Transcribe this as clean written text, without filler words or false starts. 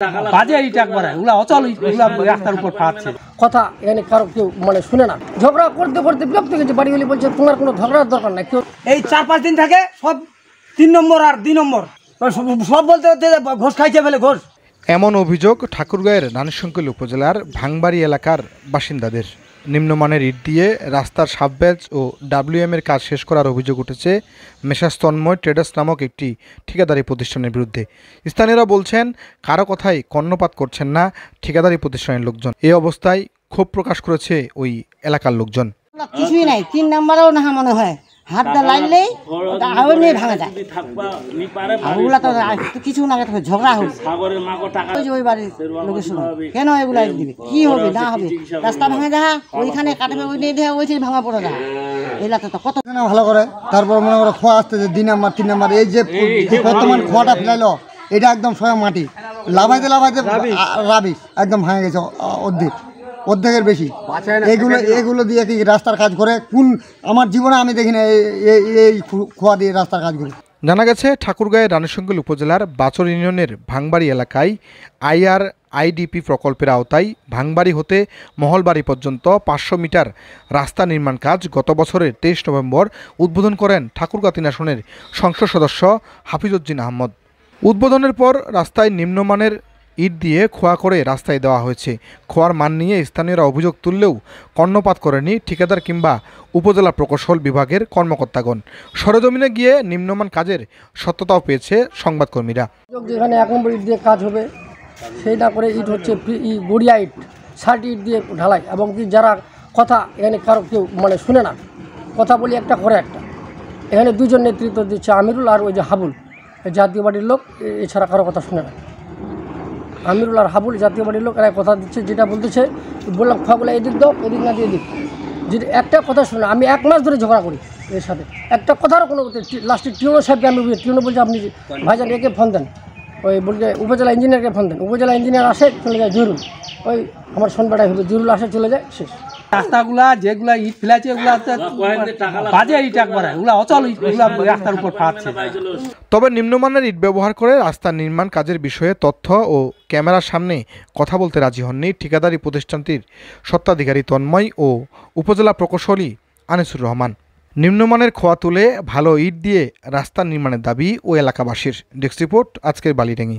বাজে ইট একবারে এগুলা অচল এগুলা রাস্তার উপর ফাটছে। কথা এখানে কারো কেউ মানে শুনে না, ঝগড়া করতে করতে বিরক্ত হয়ে গেছে। বাড়ি গেলে বলছে তোমার কোনো ঝগড়ার দরকার নাই। কেউ এই 4-5 দিন থাকে সব 3 নম্বর আর 2 নম্বর সব বলতে হচ্ছে ঘোষ খাইছে ফেলে ঘোষ। এমন অভিযোগ ঠাকুরগাঁয়ের রানীশঙ্কৈল উপজেলার ভাঙবাড়ি এলাকার বাসিন্দাদের। নিম্নমানের ইট দিয়ে রাস্তার সাবব্যাজ ও WM এর কাজ শেষ করার অভিযোগ উঠেছে মেসার্স তন্ময় ট্রেডার্স নামক একটি ঠিকাদারি প্রতিষ্ঠানের বিরুদ্ধে। স্থানীয়রা বলছেন, কারো কথাই কর্ণপাত করছেন না ঠিকাদারি প্রতিষ্ঠানের লোকজন। এই অবস্থায় ক্ষোভ প্রকাশ করেছে ওই এলাকার লোকজন। কিছুই নাই, 3 নাম্বারও না মনে হয়, হাতটা লাগলেই আগুনে ভাঙা যায়। ওগুলা তো কিছু না, ঝগড়া হোক ওই বাড়ির লোকের সঙ্গে কেন এগুলা দিবে, কি হবে না হবে, রাস্তা ভাঙা যাহা ওইখানে কাটবে, ওই নিয়ে দেওয়া ওইখানে ভাঙা পড়ে যাহা। এলাকা তো কত ভালো করে তারপর মনে করো খোয়া আসতেছে 2 নাম্বার 3 নাম্বার। এই যে বর্তমান খোয়াটা ফেলাইলো এটা একদম স্বয়ং মাটি লাভাইতে লাভাইতে রাবিশ একদম ভাঙে গেছে অর্ধেকের বেশি। এগুলো দিয়ে কি রাস্তার কাজ করে? কোন আমার জীবনে আমি দেখি না এই খোয়া দিয়ে রাস্তার কাজ করে। জানা গেছে, ঠাকুরগাঁয়ের রানীশঙ্কৈল উপজেলার বাচর ইউনিয়নের ভাঙবাড়ি এলাকায় IRIDP প্রকল্পের আওতায় ভাঙবাড়ি হতে মহলবাড়ি পর্যন্ত 500 মিটার রাস্তা নির্মাণ কাজ গত বছরের 23 নভেম্বর উদ্বোধন করেন ঠাকুরগাঁ 3 আসনের সংসদ সদস্য হাফিজউদ্দিন আহমদ। উদ্বোধনের পর রাস্তায় নিম্নমানের ইট দিয়ে খোয়া করে রাস্তায় দেওয়া হয়েছে। খোয়ার মান নিয়ে স্থানীয়রা অভিযোগ তুললেও কর্ণপাত করেনি ঠিকাদার কিংবা উপজেলা প্রকৌশল বিভাগের কর্মকর্তাগণ। সরেজমিনে গিয়ে নিম্নমান কাজের সত্যতাও পেয়েছে সংবাদকর্মীরা। যেখানে 1 নম্বর ইট দিয়ে কাজ হবে সেই না করে ইট হচ্ছে গড়িয়া ইট 60 ইট দিয়ে ঢালাই, এবং কি যারা কথা এখানে কারো কেউ মানে শুনে না, কথা বলি একটা করে একটা। এখানে 2 জন নেতৃত্ব দিচ্ছে, আমিরুল আর ওই যে হাবুল, জাতীয় পার্টির লোক। এছাড়া কারো কথা শুনে না। আমিরুল আর হাবুল জাতীয় পার্টির লোক, এরা কথা দিচ্ছে, যেটা বলতেছে বললাম খোয়াগুলো এদিক দাও, এদিক না দিয়ে এদিক। যদি একটা কথা শুনে, আমি 1 মাস ধরে ঝগড়া করি এর সাথে, একটা কথারও কোনো। লাস্টে টিউনো সাহেবকে আমি টিউনো বলছে আপনি ভাইজান একে ফোন দেন, ওই বলছে উপজেলা ইঞ্জিনিয়ারকে ফোন দেন। উপজেলা ইঞ্জিনিয়ার আসে, চলে যায় জরুল, ওই আমার সনবেড়ায় হবে, জরুল আসে চলে যায়, শেষ। রাস্তাগুলা যেগুলা ইট ফেলাছে এগুলা বাজে ইট একবারে এগুলা অচল এগুলা রাস্তার উপর ফাটছে। তবে নিম্নমানের ইট ব্যবহার করে রাস্তা নির্মাণ কাজের বিষয়ে তথ্য ও ক্যামেরার সামনে কথা বলতে রাজি হননি ঠিকাদারি প্রতিষ্ঠানটির স্বত্বাধিকারী তন্ময় ও উপজেলা প্রকৌশলী আনিসুর রহমান। নিম্নমানের খোয়া তুলে ভালো ইট দিয়ে রাস্তা নির্মাণের দাবি ও এলাকাবাসীর। ডেস্ক রিপোর্ট, আজকের বালিডাঙ্গি।